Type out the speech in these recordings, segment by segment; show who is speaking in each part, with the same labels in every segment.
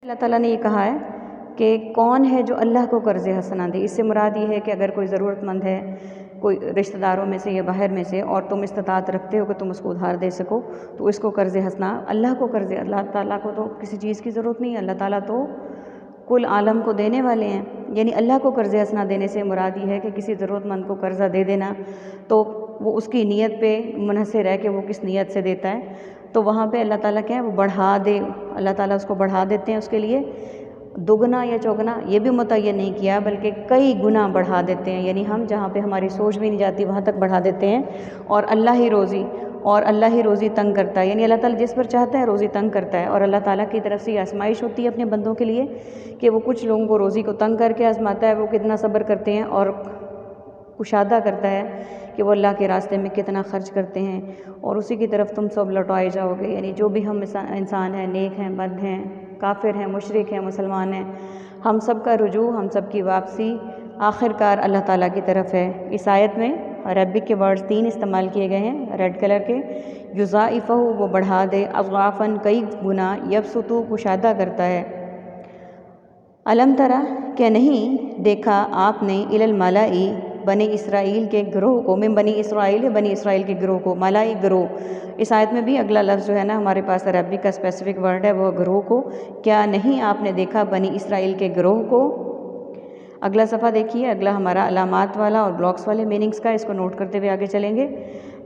Speaker 1: اللہ تعالیٰ نے یہ کہا ہے کہ کون ہے جو اللہ کو قرض حسنہ دے۔ اس سے مراد یہ ہے کہ اگر کوئی ضرورت مند ہے، کوئی رشتہ داروں میں سے یا باہر میں سے، اور تم استطاعت رکھتے ہو کہ تم اس کو ادھار دے سکو، تو اس کو قرض حسنہ اللہ کو قرض۔ اللہ تعالیٰ کو تو کسی چیز کی ضرورت نہیں ہے، اللہ تعالیٰ تو کل عالم کو دینے والے ہیں۔ یعنی اللہ کو قرض حسنہ دینے سے مراد یہ ہے کہ کسی ضرورت مند کو قرضہ دے دینا تو وہ اس کی نیت پہ منحصر ہے کہ وہ کس نیت سے دیتا ہے۔ تو وہاں پہ اللہ تعالیٰ کیا ہے، وہ بڑھا دے، اللہ تعالیٰ اس کو بڑھا دیتے ہیں، اس کے لیے دگنا یا چوگنا یہ بھی متعین نہیں کیا بلکہ کئی گنا بڑھا دیتے ہیں۔ یعنی ہم جہاں پہ ہماری سوچ بھی نہیں جاتی وہاں تک بڑھا دیتے ہیں، اور اللہ ہی روزی تنگ کرتا ہے۔ یعنی اللہ تعالیٰ جس پر چاہتا ہے روزی تنگ کرتا ہے، اور اللہ تعالیٰ کی طرف سے یہ آزمائش ہوتی ہے اپنے بندوں کے لیے کہ وہ کچھ لوگوں کو روزی کو تنگ کر کے آزماتا ہے، وہ کتنا صبر کرتے ہیں، اور کشادہ کرتا ہے کہ وہ اللہ کے راستے میں کتنا خرچ کرتے ہیں، اور اسی کی طرف تم سب لوٹائے جاؤ گے۔ یعنی جو بھی ہم انسان ہیں، نیک ہیں، بد ہیں، کافر ہیں، مشرک ہیں، مسلمان ہیں، ہم سب کا رجوع، ہم سب کی واپسی آخر کار اللہ تعالیٰ کی طرف ہے۔ اس آیت میں عربک کے ورڈز 3 استعمال کیے گئے ہیں ریڈ کلر کے۔ یضاعفہ وہ بڑھا دے، اضعافاً کئی گنا، یبسط کشادہ کرتا ہے۔ الم ترا کہ نہیں دیکھا آپ نے الی الملائی بنی اسرائیل کے گروہ کو، من بنی اسرائیل بنی اسرائیل کے گروہ کو، ملائی گروہ۔ اس آیت میں بھی اگلا لفظ جو ہے نا ہمارے پاس عربی کا اسپیسیفک ورڈ ہے، وہ گروہ کو۔ کیا نہیں آپ نے دیکھا بنی اسرائیل کے گروہ کو۔ اگلا صفحہ دیکھیے، اگلا ہمارا علامات والا اور بلاکس والے میننگز کا، اس کو نوٹ کرتے ہوئے آگے چلیں گے۔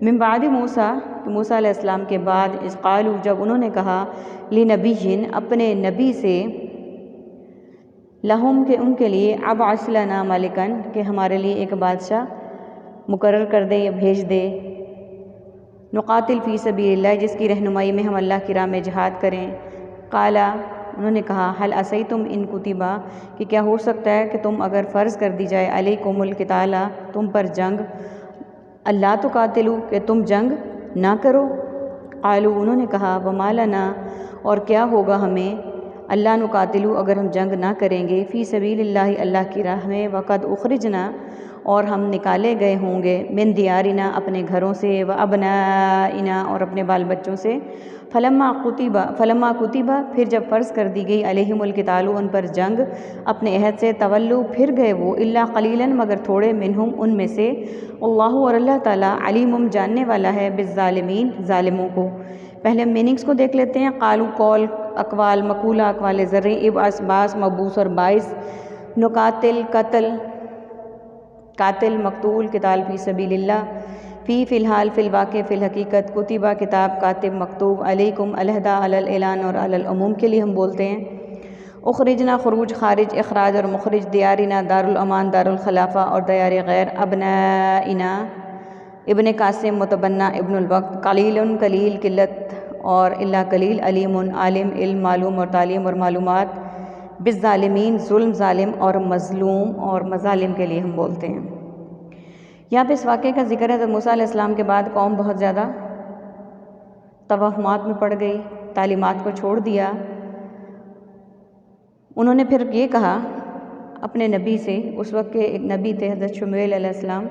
Speaker 1: من بعد موسیٰ، موسیٰ علیہ السلام کے بعد، اذ قالوا جب انہوں نے کہا، لنبی اپنے نبی سے، لہم کہ ان کے لیے، ابعث لنا ملکن کہ ہمارے لیے ایک بادشاہ مقرر کر دے یا بھیج دے، نقاتل فی سبیل اللہ جس کی رہنمائی میں ہم اللہ کی راہ میں جہاد کریں۔ قالا انہوں نے کہا، حل عصیتم ان کتبا کہ کیا ہو سکتا ہے کہ تم اگر فرض کر دی جائے، علیکم القتال تم پر جنگ، اللہ تقاتلوا کہ تم جنگ نہ کرو۔ قالوا انہوں نے کہا، وما لنا اور کیا ہوگا ہمیں، اللہ نقاتلوا اگر ہم جنگ نہ کریں گے، فی سبیل اللہ اللہ کی راہ میں، وقد اخرجنا اور ہم نکالے گئے ہوں گے، من دیارنا اپنے گھروں سے، و ابنائنا اور اپنے بال بچوں سے۔ فلما کتبا پھر جب فرض کر دی گئی، علیہم القتال ان پر جنگ اپنے عہد سے، تولوا پھر گئے وہ، الا قلیلا مگر تھوڑے، منہم ان میں سے، اللہ اور اللہ تعالیٰ، علیم جاننے والا ہے، بالظالمین ظالموں کو۔ پہلے میننگز کو دیکھ لیتے ہیں۔ قالوا قول، اقوال مقولہ، اقوال زرعی، ابعث باعث، مبعوث اور باعث، نقاتل قتل، قاتل مقتول، قتال فی سبیل اللہ، فی الحال، فی الواقع، فی الحقیقت، کتبہ کتاب، کاتب مکتوب، علیکم علیحدہ، علی الاعلان اور علی العموم کے لیے ہم بولتے ہیں۔ اخرجنا خروج، خارج، اخراج اور مخرج، دیارنا دار الامان، دار الخلافہ اور دیار غیر، ابنائنا ابن قاسم متبنہ ابن الوقت، قلیل قلیل قلت اور اللہ قلیل، علیم عالم علم معلوم اور تعلیم اور معلومات، بالظالمین ظلم ظالم اور مظلوم اور مظالم کے لیے ہم بولتے ہیں۔ یہاں پہ اس واقعے کا ذکر ہے، حضرت موسیٰ علیہ السلام کے بعد قوم بہت زیادہ توہمات میں پڑ گئی، تعلیمات کو چھوڑ دیا۔ انہوں نے پھر یہ کہا اپنے نبی سے، اس وقت کے ایک نبی تھے حضرت شمویل علیہ السلام،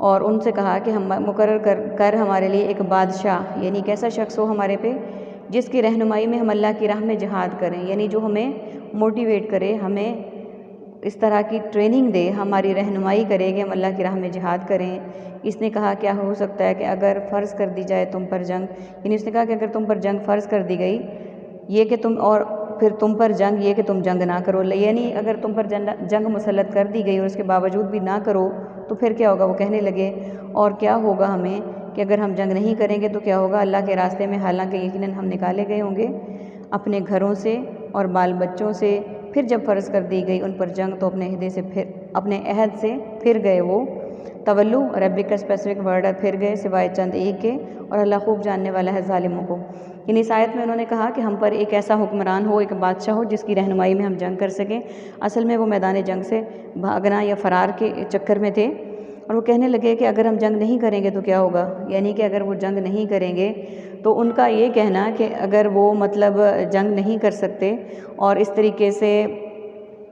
Speaker 1: اور ان سے کہا کہ ہم مقرر کر ہمارے لیے ایک بادشاہ، یعنی ایک ایسا شخص ہو ہمارے پہ جس کی رہنمائی میں ہم اللہ کی راہ میں جہاد کریں، یعنی جو ہمیں موٹیویٹ کرے، ہمیں اس طرح کی ٹریننگ دے، ہماری رہنمائی کرے کہ ہم اللہ کی راہ میں جہاد کریں۔ اس نے کہا کیا ہو سکتا ہے کہ اگر فرض کر دی جائے تم پر جنگ، یعنی اس نے کہا کہ اگر تم پر جنگ فرض کر دی گئی، یہ کہ تم، اور پھر تم پر جنگ یہ کہ تم جنگ نہ کرو، یعنی اگر تم پر جنگ مسلط کر دی گئی اور اس کے باوجود بھی نہ کرو تو پھر کیا ہوگا۔ وہ کہنے لگے، اور کیا ہوگا ہمیں کہ اگر ہم جنگ نہیں کریں گے تو کیا ہوگا اللہ کے راستے میں، حالانکہ یقیناً ہم نکالے گئے ہوں گے اپنے گھروں سے اور بال بچوں سے۔ پھر جب فرض کر دی گئی ان پر جنگ تو اپنے عہد سے پھر گئے وہ، تولو عربی کا اسپیسیفک ورڈ ہے، پھر گئے سوائے چند ایک کے، اور اللہ خوب جاننے والا ہے ظالموں کو۔ یعنی اس آیت میں انہوں نے کہا کہ ہم پر ایک ایسا حکمران ہو، ایک بادشاہ ہو جس کی رہنمائی میں ہم جنگ کر سکیں۔ اصل میں وہ میدان جنگ سے بھاگنا یا فرار کے چکر میں تھے، اور وہ کہنے لگے کہ اگر ہم جنگ نہیں کریں گے تو کیا ہوگا، یعنی کہ اگر وہ جنگ نہیں کریں گے تو ان کا یہ کہنا کہ اگر وہ جنگ نہیں کر سکتے، اور اس طریقے سے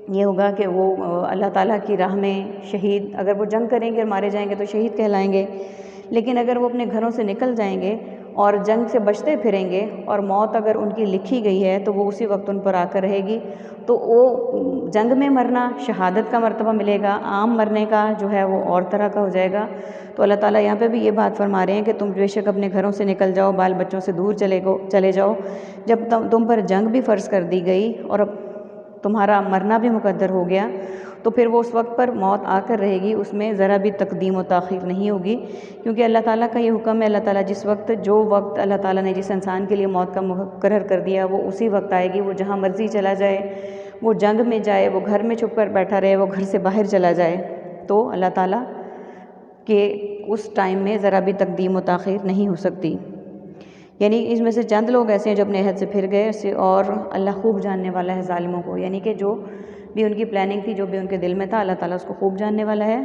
Speaker 1: یہ ہوگا کہ وہ اللہ تعالیٰ کی راہ میں شہید، اگر وہ جنگ کریں گے اور مارے جائیں گے تو شہید کہلائیں گے، لیکن اگر وہ اپنے گھروں سے نکل جائیں گے اور جنگ سے بچتے پھریں گے اور موت اگر ان کی لکھی گئی ہے تو وہ اسی وقت ان پر آ کر رہے گی، تو وہ جنگ میں مرنا شہادت کا مرتبہ ملے گا، عام مرنے کا جو ہے وہ اور طرح کا ہو جائے گا۔ تو اللہ تعالیٰ یہاں پہ بھی یہ بات فرما رہے ہیں کہ تم بے شک اپنے گھروں سے نکل جاؤ، بال بچوں سے دور چلے جاؤ، جب تم پر جنگ بھی فرض کر دی گئی اور اب تمہارا مرنا بھی مقدر ہو گیا، تو پھر وہ اس وقت پر موت آ کر رہے گی، اس میں ذرا بھی تقدیم و تاخیر نہیں ہوگی، کیونکہ اللہ تعالیٰ کا یہ حکم ہے۔ اللہ تعالیٰ جس وقت جو وقت اللہ تعالیٰ نے جس انسان کے لیے موت کا مقرر کر دیا وہ اسی وقت آئے گی، وہ جہاں مرضی چلا جائے، وہ جنگ میں جائے، وہ گھر میں چھپ کر بیٹھا رہے، وہ گھر سے باہر چلا جائے، تو اللہ تعالیٰ کہ اس ٹائم میں ذرا بھی تقدیم و تاخیر نہیں ہو سکتی۔ یعنی اس میں سے چند لوگ ایسے ہیں جو اپنے عہد سے پھر گئے، اور اللہ خوب جاننے والا ہے ظالموں کو، یعنی کہ جو بھی ان کی پلاننگ تھی، جو بھی ان کے دل میں تھا، اللہ تعالیٰ اس کو خوب جاننے والا ہے۔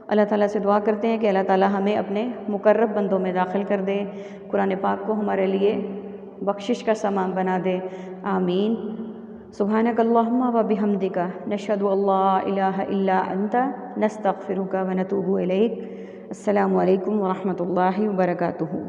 Speaker 1: اللہ تعالیٰ سے دعا کرتے ہیں کہ اللہ تعالیٰ ہمیں اپنے مقرب بندوں میں داخل کر دے، قرآن پاک کو ہمارے لیے بخشش کا سامان بنا دے، آمین۔ سبحانک اللہم و بحمدک، نشہد ان لا الہ الا انت، نستغفرک و نتوب الیک۔ السلام علیکم ورحمۃ اللہ وبرکاتہ۔